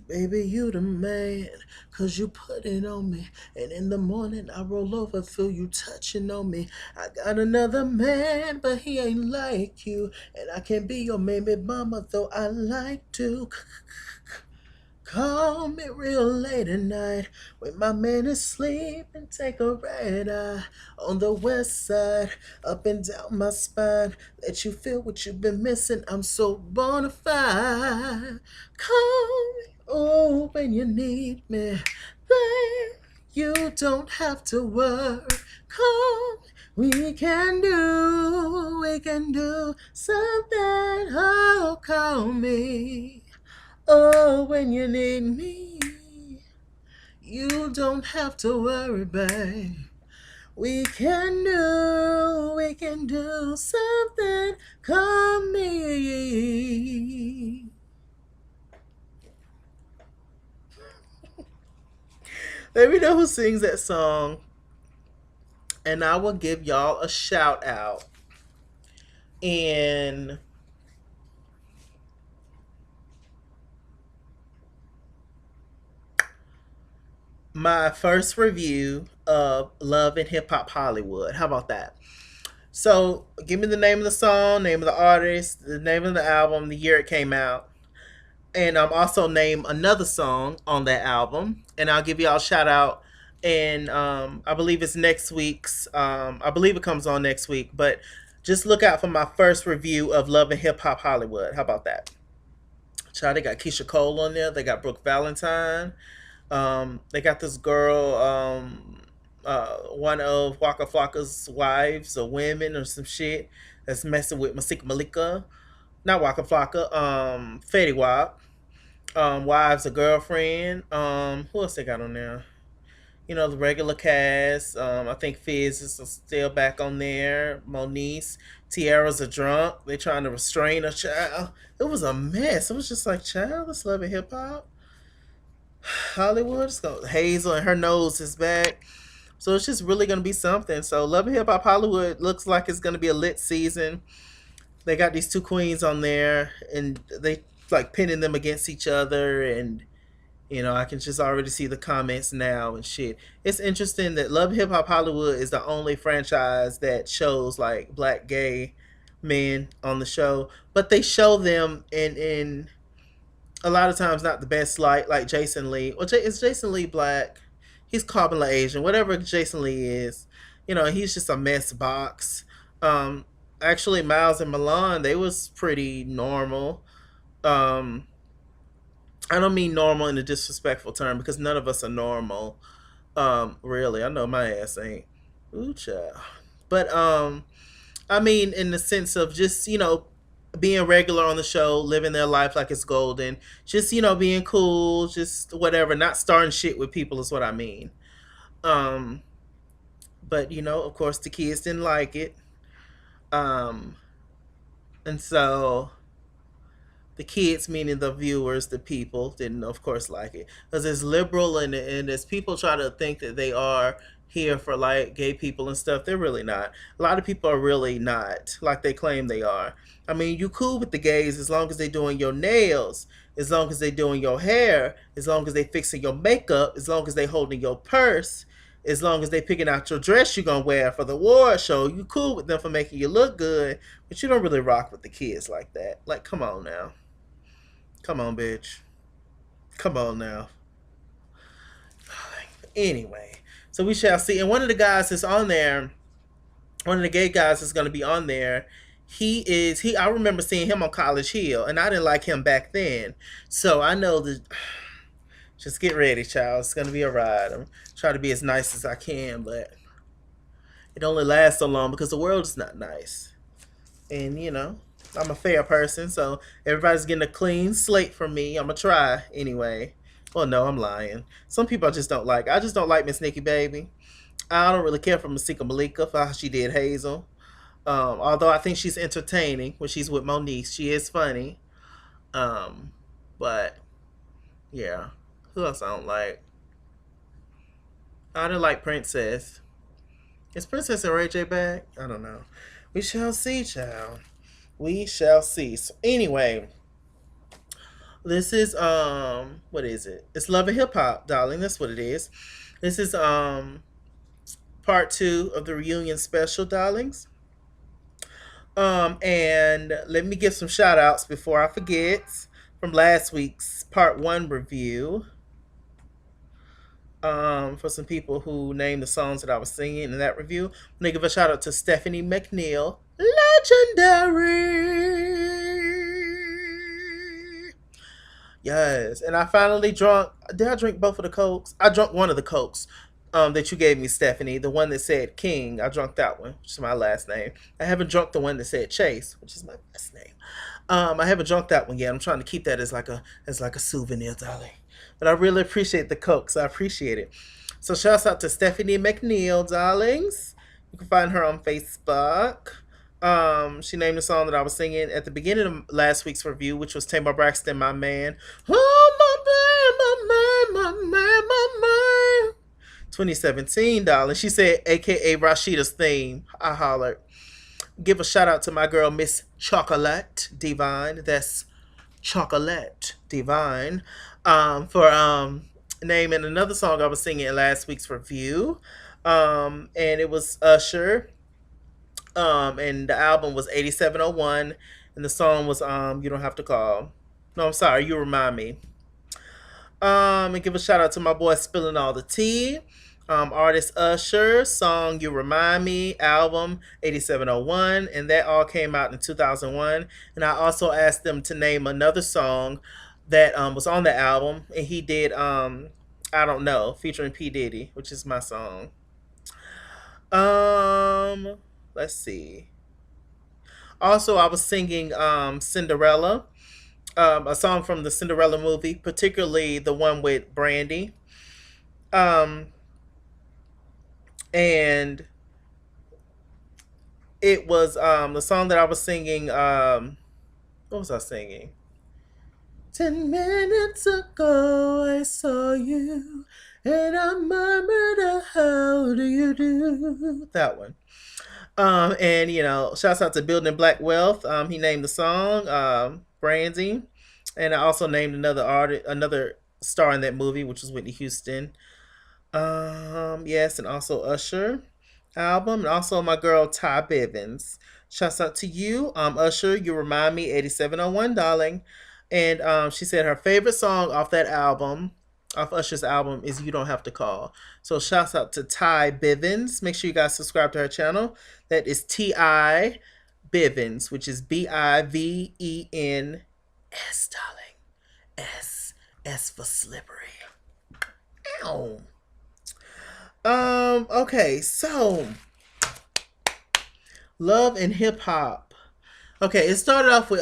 Baby, you the man, 'cause you put it on me. And in the morning, I roll over, feel you touching on me. I got another man, but he ain't like you. And I can be your baby mama, though I like to. Call me real late at night when my man is asleep and take a red eye on the west side, up and down my spine. Let you feel what you've been missing. I'm so bona fide. Call me, oh, when you need me. Babe, you don't have to worry. Call me. We can do something. Oh, call me. Oh, when you need me, you don't have to worry, babe. We can do something. Call me. Let me know who sings that song, and I will give y'all a shout out. And my first review of Love and Hip Hop Hollywood. How about that? So, give me the name of the song, name of the artist, the name of the album, the year it came out, and also name another song on that album, and I'll give y'all a shout out. And I believe it's next week's. I believe it comes on next week, but just look out for my first review of Love and Hip Hop Hollywood. How about that? Child, they got Keisha Cole on there. They got Brooke Valentine. They got this girl, one of Waka Flocka's wives or women or some shit that's messing with Masika Malika. Not Waka Flocka, Fetty Wap. Wives or girlfriend. Who else they got on there? You know, the regular cast. I think Fizz is still back on there. Moniece. Tiara's a drunk. They trying to restrain a child. It was a mess. It was just like, child, let's love it hip hop. Hollywood. It's going Hazel and her nose is back. So it's just really gonna be something. So Love and Hip Hop Hollywood looks like it's gonna be a lit season. They got these two queens on there, and they like pinning them against each other, and I can just already see the comments now and shit. It's interesting that Love Hip Hop Hollywood is the only franchise that shows like black gay men on the show, but they show them in a lot of times not the best light, like Jason Lee. Well, is Jason Lee black? He's Kabbalah Asian, whatever Jason Lee is. He's just a mess box. Um, Actually, Miles and Milan, they was pretty normal. Um, I don't mean normal in a disrespectful term because none of us are normal. Really, I know my ass ain't. Ooh, child. But I mean, in the sense of just being regular on the show, living their life like it's golden, just being cool, just whatever, not starting shit with people is what I mean. Um, but of course, the kids didn't like it, um, and so the kids, meaning the viewers, the people, didn't of course like it because it's liberal and as people try to think that they are here for like gay people and stuff, they're really not. A lot of people are really not like they claim they are. I mean, you cool with the gays as long as they doing your nails, as long as they doing your hair, as long as they fixing your makeup, as long as they holding your purse, as long as they picking out your dress you're gonna wear for the award show. You cool with them for making you look good, but you don't really rock with the kids like that. Like, come on now. Come on, bitch. Come on now. Anyway, so we shall see. And one of the guys that's on there, one of the gay guys that's going to be on there, he. I remember seeing him on College Hill, and I didn't like him back then. So I know that. Just get ready, child. It's going to be a ride. I'm trying to be as nice as I can, but it only lasts so long because the world is not nice. And I'm a fair person, so everybody's getting a clean slate from me. I'm gonna try anyway. Well, no, I'm lying. Some people I just don't like. I just don't like Miss Nikki Baby. I don't really care for Masika Malika for how she did Hazel. Although I think she's entertaining when she's with Moniece. She is funny. Um, but yeah, who else I don't like? I don't like Princess. Is Princess and Ray J back? I don't know. We shall see, child. We shall see. So anyway, This is what is it? It's Love and Hip Hop, darling. That's what it is. This is part two of the reunion special, darlings. And let me give some shout outs before I forget from last week's part one review. For some people who named the songs that I was singing in that review. I'm gonna give a shout out to Stephanie McNeil, legendary. Yes, and I finally drunk. Did I drink both of the cokes? I drunk one of the cokes. That you gave me, Stephanie, the one that said King. I drunk that one, which is my last name. I haven't drunk the one that said Chase, which is my last name. I haven't drunk that one yet. I'm trying to keep that as like a souvenir, darling. But I really appreciate the cokes. I appreciate it. So shouts out to Stephanie McNeil, darlings. You can find her on Facebook. She named the song that I was singing at the beginning of last week's review, which was Tamar Braxton, My Man. Oh, my man, my man, my man. 2017, darling. She said, AKA Rashida's theme. I hollered. Give a shout out to my girl, Miss Chocolate Divine. That's Chocolate Divine. For naming another song I was singing in last week's review. And it was Usher. And the album was 8701. And the song was You Don't Have to Call. No, I'm sorry, You Remind Me. And give a shout out to my boy Spilling All the Tea. Artist Usher, song You Remind Me, album 8701, and that all came out in 2001. And I also asked them to name another song that was on the album, and he did I Don't Know, featuring P. Diddy, which is my song. Um, let's see. Also, I was singing Cinderella, a song from the Cinderella movie, particularly the one with Brandy. Um, and it was the song that I was singing. What was I singing? 10 minutes ago, I saw you, and I murmured, "How do you do?" That one. And shouts out to Building Black Wealth. He named the song Brandy, and I also named another artist, another star in that movie, which was Whitney Houston. Yes, and also Usher album, and also my girl Ty Bivens. Shouts out to you, Usher. You remind me, 8701, darling. And she said her favorite song off that album, off Usher's album, is "You Don't Have to Call." So shouts out to Ty Bivens. Make sure you guys subscribe to her channel. That is Ti Bivens, which is Bivens, darling. S for slippery. Ow. Okay, so love and hip hop. Okay, it started off with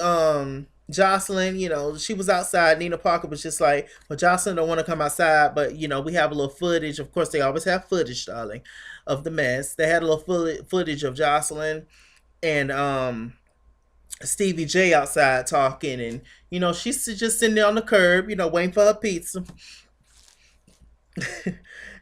Joseline. She was outside. Nina Parker was just like, well, Joseline don't want to come outside, but we have a little footage. Of course, they always have footage, darling, of the mess. They had a little footage of Joseline and Stevie J outside talking, and she's just sitting there on the curb, waiting for her pizza.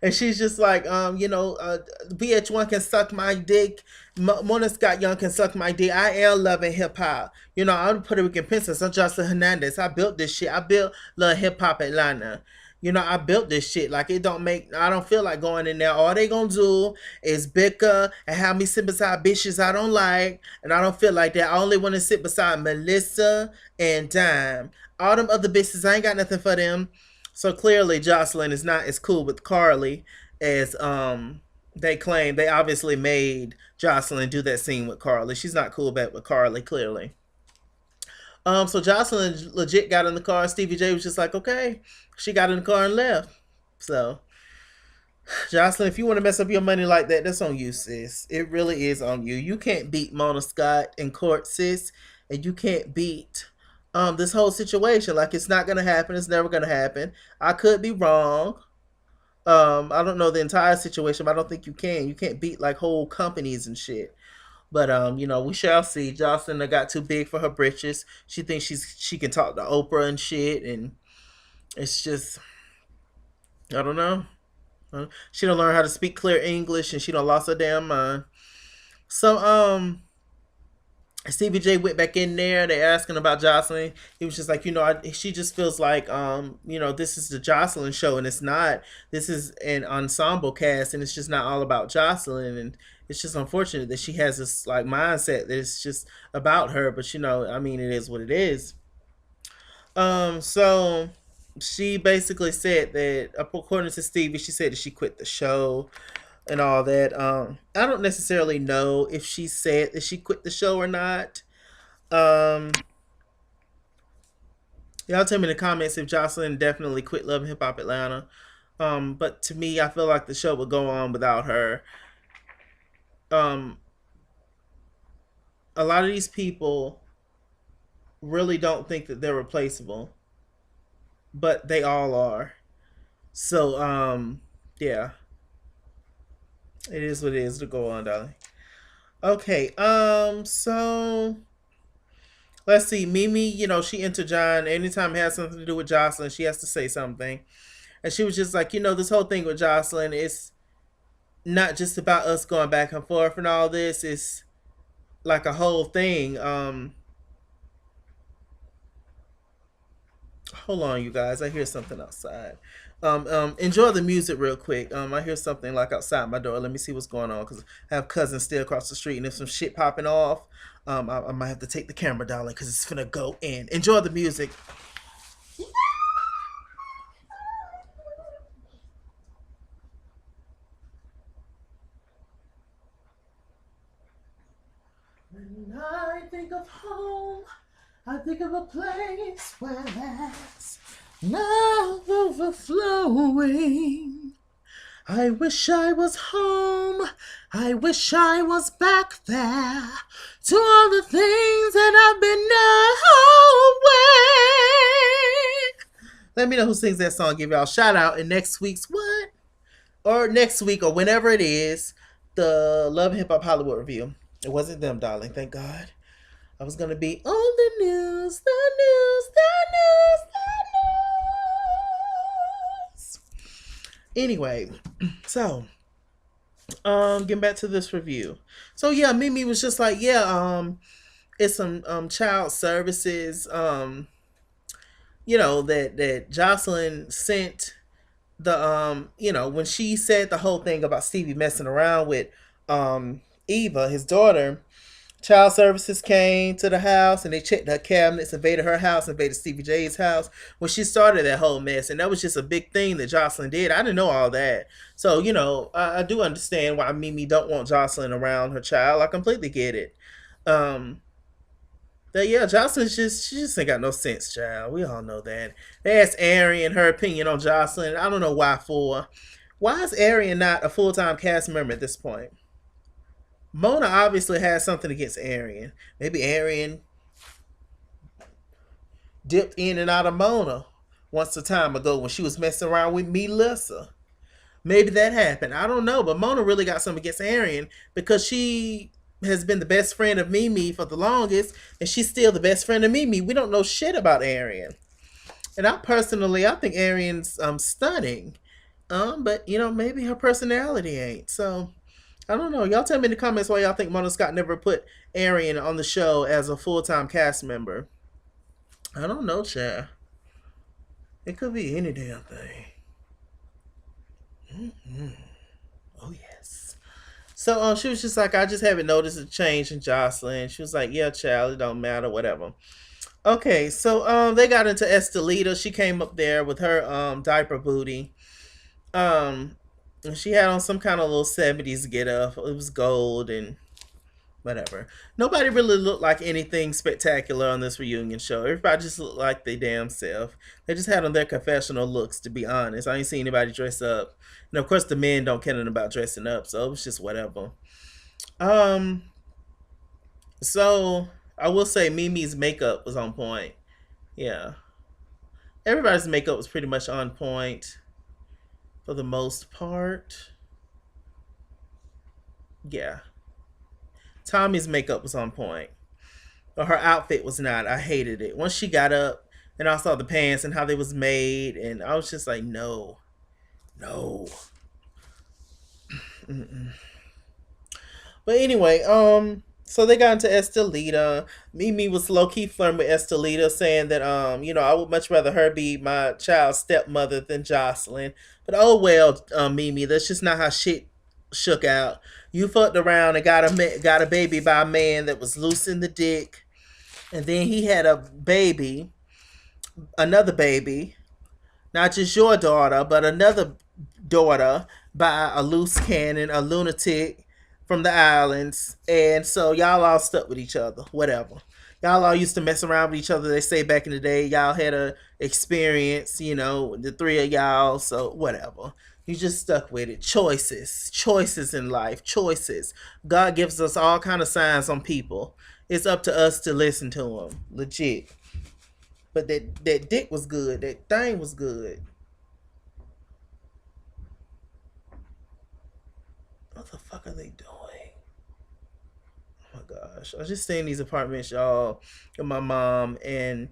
And she's just like, VH1 can suck my dick. Mona Scott Young can suck my dick. I am loving hip hop. I'm Puerto Rican princess. I'm Jocelyn Hernandez. I built this shit. I built Love Hip Hop Atlanta. I built this shit. Like, I don't feel like going in there. All they gonna do is bicker and have me sit beside bitches I don't like. And I don't feel like that. I only want to sit beside Melissa and Dime. All them other bitches, I ain't got nothing for them. So clearly, Joseline is not as cool with Carly as they claim. They obviously made Joseline do that scene with Carly. She's not cool back with Carly, clearly. So Joseline legit got in the car. Stevie J was just like, okay. She got in the car and left. So, Joseline, if you want to mess up your money like that, that's on you, sis. It really is on you. You can't beat Mona Scott in court, sis. And you can't beat this whole situation. Like, it's not gonna happen. It's never gonna happen. I could be wrong. I don't know the entire situation, but I don't think you can. You can't beat like whole companies and shit. But we shall see. Jocelyn got too big for her britches. She thinks she can talk to Oprah and shit, and it's just I don't know. She don't learn how to speak clear English, and she don't lost her damn mind. So Stevie J went back in there. They asking about Joseline. He was just like, she just feels like, this is the Joseline show, and it's not. This is an ensemble cast, and it's just not all about Joseline. And it's just unfortunate that she has this like mindset that it's just about her. But I mean, it is what it is. So she basically said that, according to Stevie, she said that she quit the show and all that. I don't necessarily know if she said that she quit the show or not. Um, y'all tell me in the comments if Joseline definitely quit Love and Hip Hop Atlanta. But to me, I feel like the show would go on without her. Um, a lot of these people really don't think that they're replaceable, but they all are. So, yeah, it is what it is to go on, darling. Okay, so let's see. Mimi, she entered John. Anytime it has something to do with Joseline, she has to say something. And she was just like, this whole thing with Joseline is not just about us going back and forth and all this. It's like a whole thing. Hold on, you guys. I hear something outside. Enjoy the music real quick. I hear something like outside my door. Let me see what's going on because I have cousins still across the street, and if some shit popping off, I might have to take the camera, darling, because it's gonna go in. Enjoy the music. When I think of home, I think of a place where there's love overflowing. I wish I was home. I wish I was back there to all the things that I've been away. Let me know who sings that song. Give y'all a shout out in next week's what? Or next week or whenever it is, the Love and Hip Hop Hollywood review. It wasn't them, darling. Thank God. I was gonna be on the news, the news, the news, the news. Anyway, so getting back to this review. So yeah, Mimi was just like, yeah, it's some child services, that Joseline sent the when she said the whole thing about Stevie messing around with Eva, his daughter. Child services came to the house and they checked her cabinets, invaded her house, invaded Stevie J's house when she started that whole mess. And that was just a big thing that Joseline did. I didn't know all that. So, I do understand why Mimi don't want Joseline around her child. I completely get it. But yeah, she just ain't got no sense, child. We all know that. They asked Arian her opinion on Joseline. I don't know why for. Why is Arian not a full-time cast member at this point? Mona obviously has something against Arian. Maybe Arian dipped in and out of Mona once a time ago when she was messing around with Melissa. Maybe that happened. I don't know. But Mona really got something against Arian because she has been the best friend of Mimi for the longest, and she's still the best friend of Mimi. We don't know shit about Arian. And I think Arian's stunning. But maybe her personality ain't. So I don't know. Y'all tell me in the comments why y'all think Mona Scott never put Arian on the show as a full-time cast member. I don't know, Chad. It could be any damn thing. Mm-hmm. Oh, yes. So she was just like, I just haven't noticed a change in Joseline. She was like, yeah, child, it don't matter, whatever. Okay, so they got into Estelita. She came up there with her diaper booty. She had on some kind of little 70s get up. It was gold and whatever. Nobody really looked like anything spectacular on this reunion show. Everybody just looked like they damn self. They just had on their confessional looks, to be honest. I ain't seen anybody dress up. And of course the men don't care nothing about dressing up, so it was just whatever. So I will say Mimi's makeup was on point. Yeah. Everybody's makeup was pretty much on point for the most part. Yeah. Tommy's makeup was on point. But her outfit was not. I hated it. Once she got up and I saw the pants and how they was made, and I was just like, no. No. Mm-mm. But anyway, So they got into Estelita. Mimi was low key flirting with Estelita, saying that I would much rather her be my child's stepmother than Joseline. But oh well, Mimi, that's just not how shit shook out. You fucked around and got a baby by a man that was loose in the dick, and then he had a baby, another baby, not just your daughter, but another daughter by a loose cannon, a lunatic from the islands. And so y'all all stuck with each other, whatever. Y'all all used to mess around with each other. They say back in the day, y'all had a experience, the three of y'all. So whatever. You just stuck with it. Choices in life, choices. God gives us all kind of signs on people. It's up to us to listen to them, legit. But that dick was good. That thing was good. What the fuck are they doing? Oh my gosh. I was just staying in these apartments, y'all, with my mom, and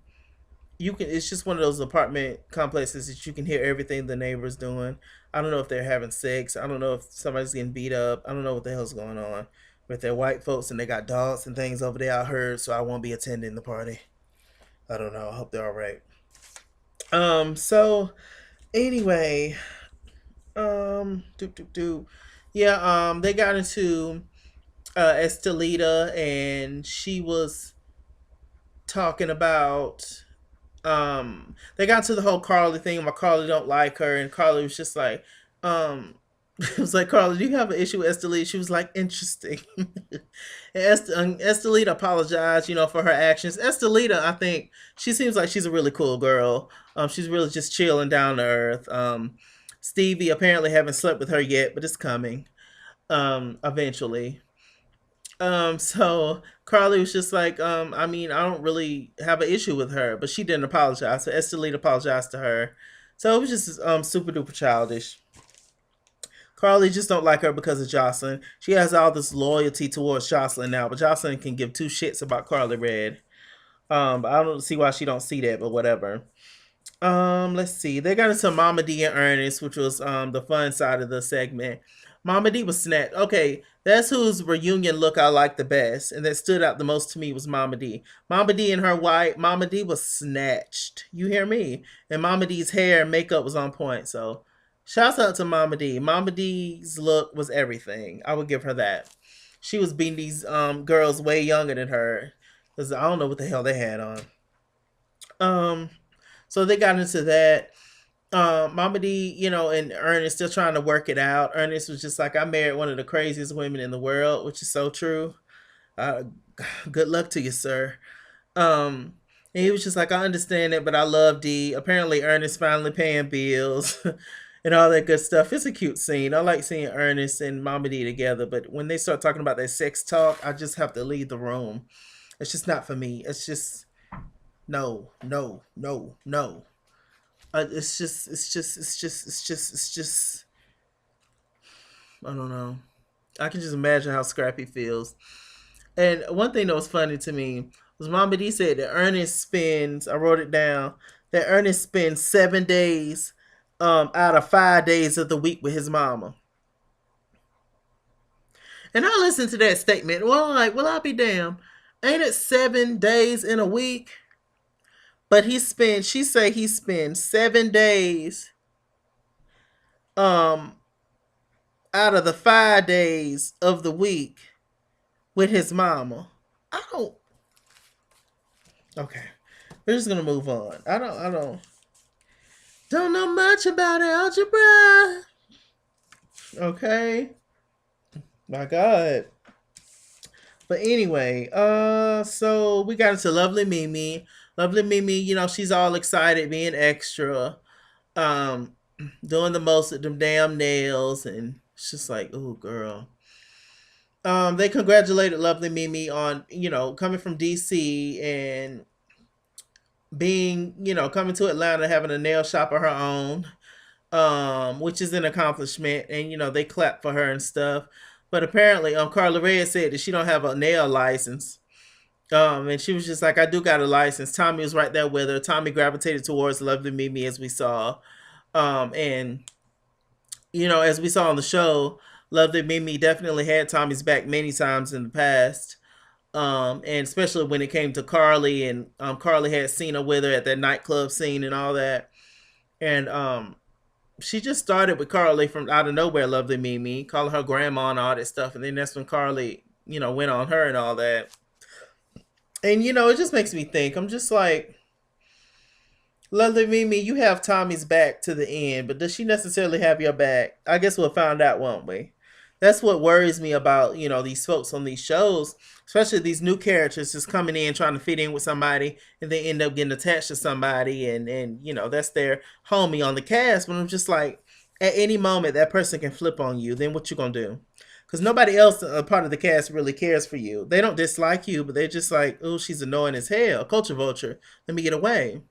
it's just one of those apartment complexes that you can hear everything the neighbors doing. I don't know if they're having sex. I don't know if somebody's getting beat up. I don't know what the hell's going on. But they're white folks and they got dogs and things over there, I heard, so I won't be attending the party. I don't know. I hope they're alright. So anyway, do. Yeah, they got into Estelita, and she was talking about they got to the whole Carly thing. My Carly don't like her, and Carly was just like, it was like, Carly, do you have an issue with Estelita? She was like, interesting. And Estelita apologized, for her actions. Estelita, I think she seems like she's a really cool girl. She's really just chilling down to earth. Stevie apparently haven't slept with her yet, but it's coming eventually. So Carly was just like, I mean, I don't really have an issue with her, but she didn't apologize. So Estelita apologized to her. So it was just super duper childish. Carly just don't like her because of Jocelyn. She has all this loyalty towards Jocelyn now, but Jocelyn can give two shits about Carly Red. But I don't see why she don't see that, but whatever. Let's see. They got into Mama D and Ernest, which was the fun side of the segment. Mama D was snatched. Okay, that's whose reunion look I liked the best, and that stood out the most to me was Mama D. Mama D and her white. Mama D was snatched. You hear me? And Mama D's hair and makeup was on point. So, shouts out to Mama D. Mama D's look was everything. I would give her that. She was beating these girls way younger than her, because I don't know what the hell they had on. Um, so they got into that. Mama D, and Ernest still trying to work it out. Ernest was just like, I married one of the craziest women in the world, which is so true. Uh, Good luck to you, sir. Um, and he was just like, I understand it, but I love D. Apparently, Ernest finally paying bills and all that good stuff. It's a cute scene. I like seeing Ernest and Mama D together, but when they start talking about that sex talk, I just have to leave the room. It's just not for me. It's just no, no, no, no. It's just. I don't know. I can just imagine how Scrappy feels. And one thing that was funny to me was Mama D said that Ernest spends. I wrote it down. That Ernest spends 7 days, out of 5 days of the week with his mama. And I listened to that statement. Well, I'm like, well, I'll be damned. Ain't it 7 days in a week? But she say he spends 7 days um out of the 5 days of the week with his mama. I don't. Okay, we're just gonna move on. I don't know much about algebra. Okay, my God. But anyway, so we got into Lovely Mimi. Lovely Mimi, she's all excited, being extra, um, doing the most of them damn nails, and it's just like, oh, girl. They congratulated Lovely Mimi on, coming from DC and coming to Atlanta, having a nail shop of her own, which is an accomplishment, and they clapped for her and stuff. But apparently, Carla Reyes said that she don't have a nail license. And she was just like, I do got a license. Tommy was right there with her. Tommy gravitated towards Lovely Mimi, as we saw. And as we saw on the show, Lovely Mimi definitely had Tommy's back many times in the past. And especially when it came to Carly, and Carly had seen her with her at that nightclub scene and all that. And she just started with Carly from out of nowhere, lovely Mimi, calling her grandma and all that stuff. And then that's when Carly, went on her and all that. And it just makes me think. I'm just like, lovely Mimi, you have Tommy's back to the end, but does she necessarily have your back? I guess we'll find out, won't we? That's what worries me about, these folks on these shows, especially these new characters just coming in trying to fit in with somebody and they end up getting attached to somebody, and that's their homie on the cast. But I'm just like, at any moment that person can flip on you, then what you gonna do? Because nobody else, a part of the cast, really cares for you. They don't dislike you, but they're just like, oh, she's annoying as hell. Culture vulture. Let me get away.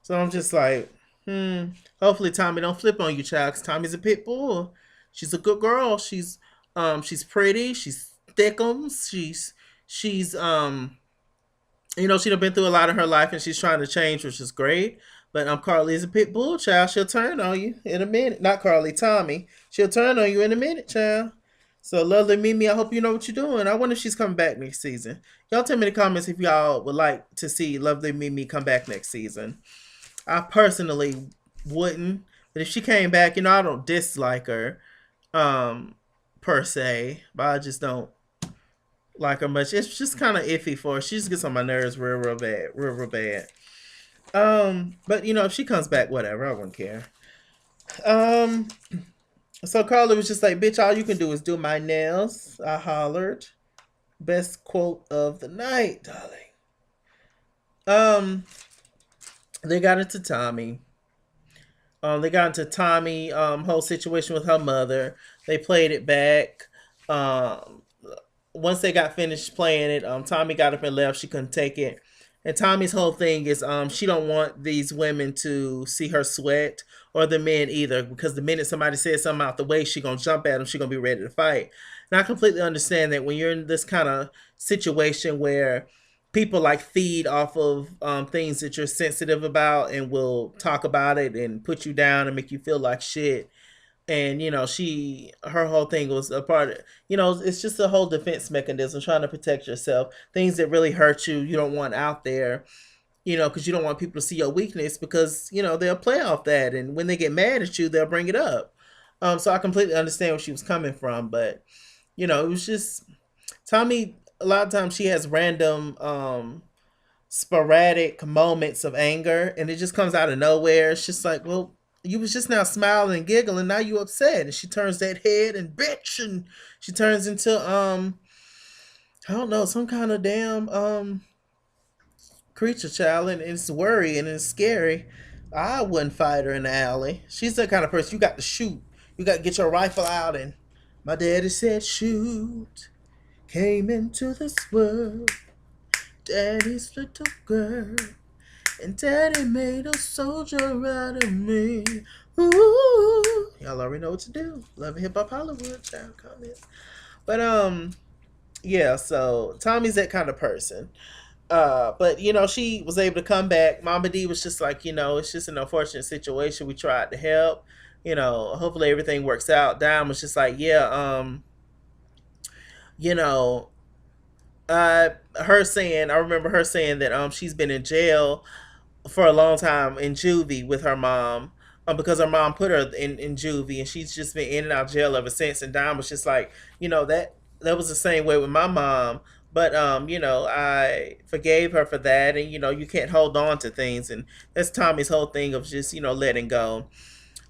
So I'm just like, hopefully Tommy don't flip on you, child, because Tommy's a pit bull. She's a good girl. She's pretty. She's thickums. She's she'd have been through a lot in her life and she's trying to change, which is great. But Carly is a pit bull, child. She'll turn on you in a minute. Not Carly, Tommy. She'll turn on you in a minute, child. So lovely Mimi, I hope you know what you're doing. I wonder if she's coming back next season. Y'all tell me in the comments if y'all would like to see lovely Mimi come back next season. I personally wouldn't, but if she came back, I don't dislike her, per se, but I just don't like her much. It's just kind of iffy for her. She just gets on my nerves real, real bad, real, real bad. But if she comes back, whatever, I wouldn't care. Um, so Carla was just like, "Bitch, all you can do is do my nails." I hollered. Best quote of the night, darling. Um, they got into Tommy. They got into Tommy whole situation with her mother. They played it back. Um, Once they got finished playing it, Tommy got up and left. She couldn't take it. And Tommy's whole thing is she don't want these women to see her sweat, or the men either, because the minute somebody says something out the way, she gonna jump at them. She gonna be ready to fight. And I completely understand that when you're in this kind of situation where people like feed off of things that you're sensitive about and will talk about it and put you down and make you feel like shit. And her whole thing was a part of, it's just a whole defense mechanism, trying to protect yourself. Things that really hurt you, you don't want out there, because you don't want people to see your weakness, because they'll play off that, and when they get mad at you, they'll bring it up. So I completely understand where she was coming from, but it was just Tommy. A lot of times she has random sporadic moments of anger, and it just comes out of nowhere. It's just like, well, you was just now smiling and giggling, now you upset. And she turns that head and bitch, and she turns into I don't know, some kind of damn creature, child, and it's worry and it's scary. I wouldn't fight her in the alley. She's the kind of person you got to shoot. You got to get your rifle out, and my daddy said shoot. Came into this world, daddy's little girl, and daddy made a soldier out of me. Ooh, y'all already know what to do. Love and Hip Hop Hollywood, child, comments. But yeah. So Tommy's that kind of person. But she was able to come back. Mama D was just like, it's just an unfortunate situation. We tried to help. Hopefully everything works out. Dime was just like, yeah, you know, I remember her saying that she's been in jail for a long time in juvie with her mom, because her mom put her in juvie, and she's just been in and out of jail ever since. And Dom was just like, that was the same way with my mom. But I forgave her for that, and you can't hold on to things, and that's Tommy's whole thing of just letting go.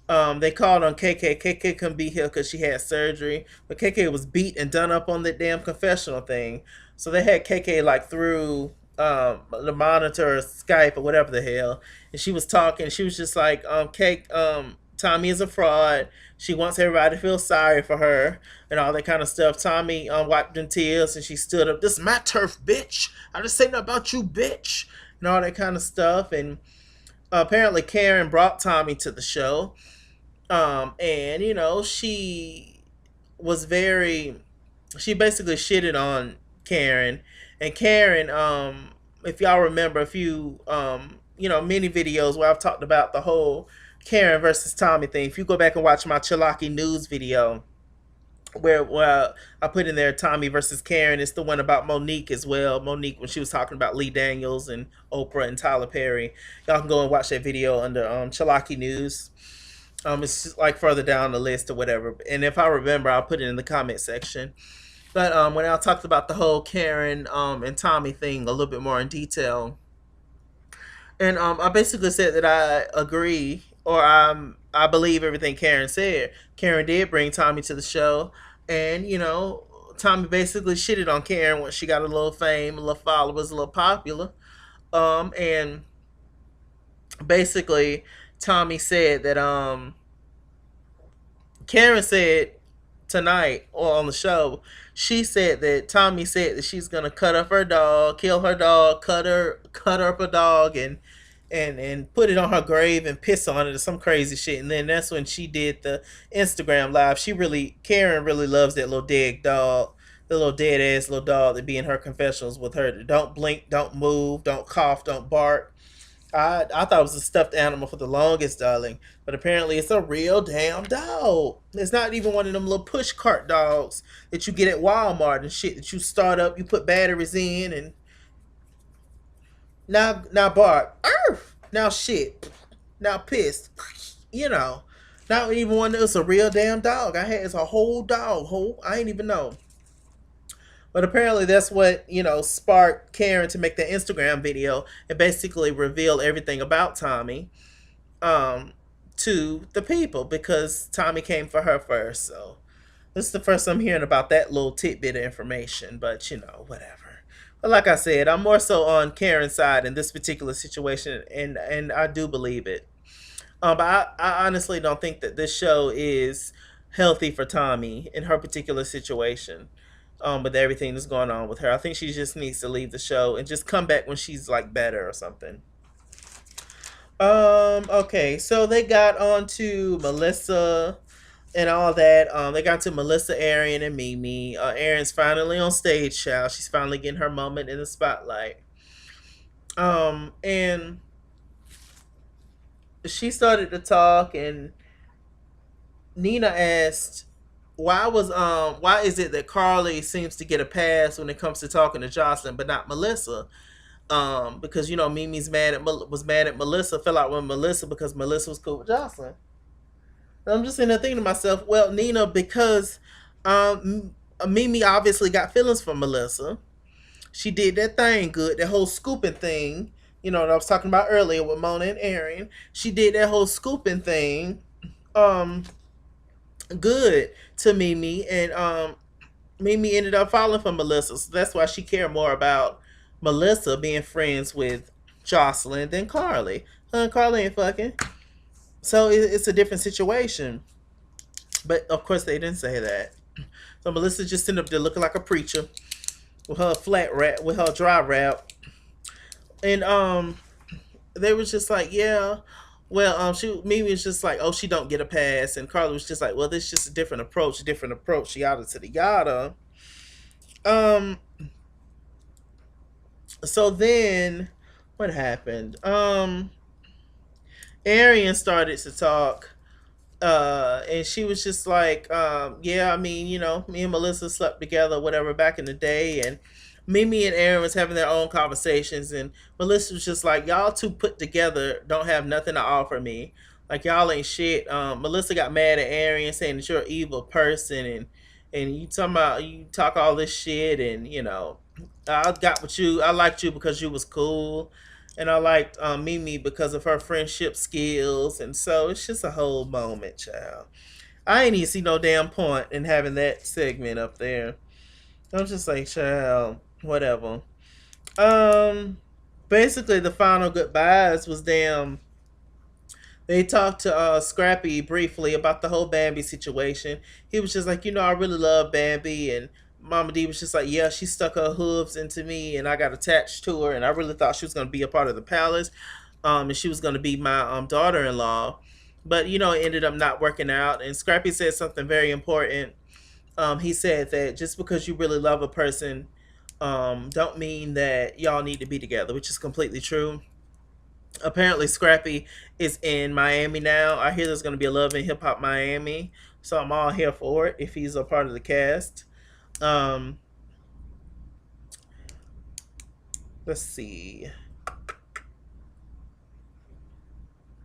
They called on KK. KK couldn't be here because she had surgery, but KK was beat and done up on that damn confessional thing. So they had KK like through the monitor or Skype or whatever the hell, and she was talking. She was just like, Tommy is a fraud. She wants everybody to feel sorry for her and all that kind of stuff. Tommy wiped in tears and she stood up. This is my turf, bitch. I just say nothing about you, bitch, and all that kind of stuff. And apparently Karen brought Tommy to the show. And she was very, she basically shitted on Karen. And Karen, if y'all remember a few many videos where I've talked about the whole Karen versus Tommy thing. If you go back and watch my Chalaki news video, where I put in there Tommy versus Karen. It's the one about Monique as well. Monique, when she was talking about Lee Daniels and Oprah and Tyler Perry. Y'all can go and watch that video under Chalaki News. It's just like further down the list or whatever. And if I remember, I'll put it in the comment section. But when I talked about the whole Karen and Tommy thing a little bit more in detail, and I basically said that I agree, or I believe everything Karen said. Karen did bring Tommy to the show, and Tommy basically shitted on Karen when she got a little fame, a little followers, a little popular. And basically, Tommy said that Karen said tonight or on the show, she said that Tommy said that she's gonna cut up her dog, kill her dog, cut up a dog, and put it on her grave and piss on it or some crazy shit. And then that's when she did the Instagram live. Karen really loves that little dead dog, the little dead ass little dog that be in her confessionals with her. Don't blink, don't move, don't cough, don't bark. I thought it was a stuffed animal for the longest, darling. But apparently it's a real damn dog. It's not even one of them little push cart dogs that you get at Walmart and shit that you start up, you put batteries in, and now bark. Arf! Now shit. Now piss. You know. Not even one that was a real damn dog. It's a whole dog. I ain't even know. But apparently that's what, sparked Karen to make the Instagram video and basically reveal everything about Tommy to the people because Tommy came for her first. So this is the first I'm hearing about that little tidbit of information, but whatever. But like I said, I'm more so on Karen's side in this particular situation, and I do believe it. But I honestly don't think that this show is healthy for Tommy in her particular situation. With everything that's going on with her, I think she just needs to leave the show and just come back when she's like better or something. Okay, so they got on to Melissa and all that. They got to Melissa, Arian, and Mimi. Arian's finally on stage, child. She's finally getting her moment in the spotlight. And she started to talk, and Nina asked, why is it that Carly seems to get a pass when it comes to talking to Joseline, but not Melissa? Because Mimi's was mad at Melissa, fell out with Melissa because Melissa was cool with Joseline. And I'm just sitting there thinking to myself, well, Nina, because Mimi obviously got feelings for Melissa. She did that thing good, that whole scooping thing. That I was talking about earlier with Mona and Aaron. She did that whole scooping thing. Good to Mimi, and Mimi ended up falling for Melissa, so that's why she cared more about Melissa being friends with Joseline than Carly. Carly ain't fucking, so it's a different situation. But of course they didn't say that. So Melissa just ended up there looking like a preacher with her flat rap, with her dry rap, and they was just like, yeah. Well, Mimi was just like, oh, she don't get a pass, and Carla was just like, well, this is just a different approach, yada to the yada. So then, what happened? Arian started to talk, and she was just like, yeah, I mean, me and Melissa slept together, whatever, back in the day, and Mimi and Aaron was having their own conversations, and Melissa was just like, y'all two put together don't have nothing to offer me. Like, y'all ain't shit. Melissa got mad at Aaron saying that you're an evil person, and you talk all this shit, and I got with you. I liked you because you was cool, and I liked Mimi because of her friendship skills, and so it's just a whole moment, child. I ain't even see no damn point in having that segment up there. I'm just like, child, whatever. Um, Basically the final goodbyes was damn. They talked to Scrappy briefly about the whole Bambi situation. He was just like, I really love Bambi, and Mama D was just like, yeah, she stuck her hooves into me, and I got attached to her, and I really thought she was gonna be a part of the palace, and she was gonna be my daughter-in-law, but it ended up not working out. And Scrappy said something very important. He said that just because you really love a person, don't mean that y'all need to be together, which is completely true. Apparently, Scrappy is in Miami now. I hear there's going to be a Love and Hip Hop Miami, so I'm all here for it if he's a part of the cast. Um, let's see.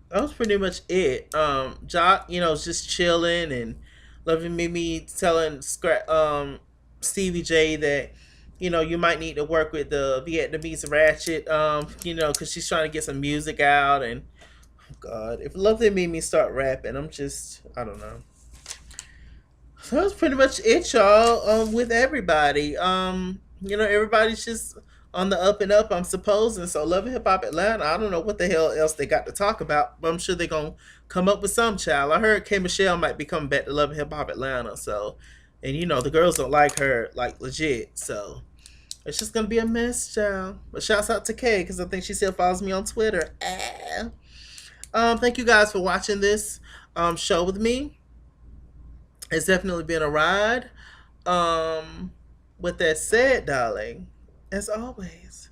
That was pretty much it. Jock, just chilling and loving Mimi telling Stevie J that you might need to work with the Vietnamese Ratchet, because she's trying to get some music out. And oh God, if Lovely Mimi start rapping, I don't know. So that's pretty much it, y'all. With everybody, everybody's just on the up and up. I'm supposing. So, Love and Hip Hop Atlanta. I don't know what the hell else they got to talk about, but I'm sure they're gonna come up with some child. I heard K Michelle might be coming back to Love and Hip Hop Atlanta. So, and the girls don't like her like legit. So it's just gonna be a mess, child. But shouts out to Kay because I think she still follows me on Twitter. Thank you guys for watching this show with me. It's definitely been a ride. Um, with that said, darling, as always,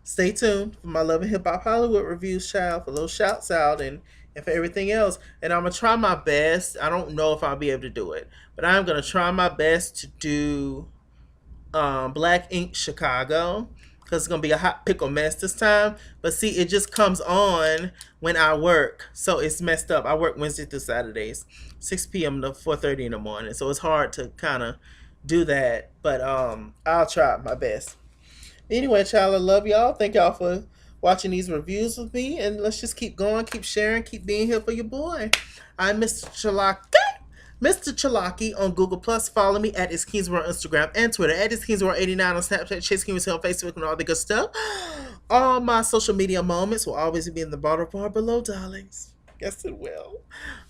stay tuned for my Love and Hip Hop Hollywood reviews, child, for those shouts out and for everything else. And I'm gonna try my best. I don't know if I'll be able to do it, but I'm gonna try my best to do Black Ink Chicago because it's gonna be a hot pickle mess this time. But see, it just comes on when I work, so it's messed up. I work Wednesday through Saturdays, 6 p.m. to 4:30 in the morning, so it's hard to kind of do that. But I'll try my best. Anyway, child, I love y'all. Thank y'all for watching these reviews with me, and let's just keep going, keep sharing, keep being here for your boy. I'm Mr. Chalaki. Mr. Chalaki on Google Plus. Follow me at ITSKINGWORLD on Instagram and Twitter, at ITSKINGWORLD89 on Snapchat, Chase King on Facebook, and all the good stuff. All my social media moments will always be in the bottom bar below, darlings. Yes, it will.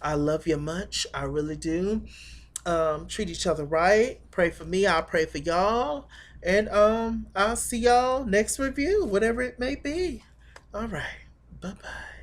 I love you much. I really do. Treat each other right. Pray for me. I'll pray for y'all. And I'll see y'all next review, whatever it may be. All right. Bye bye.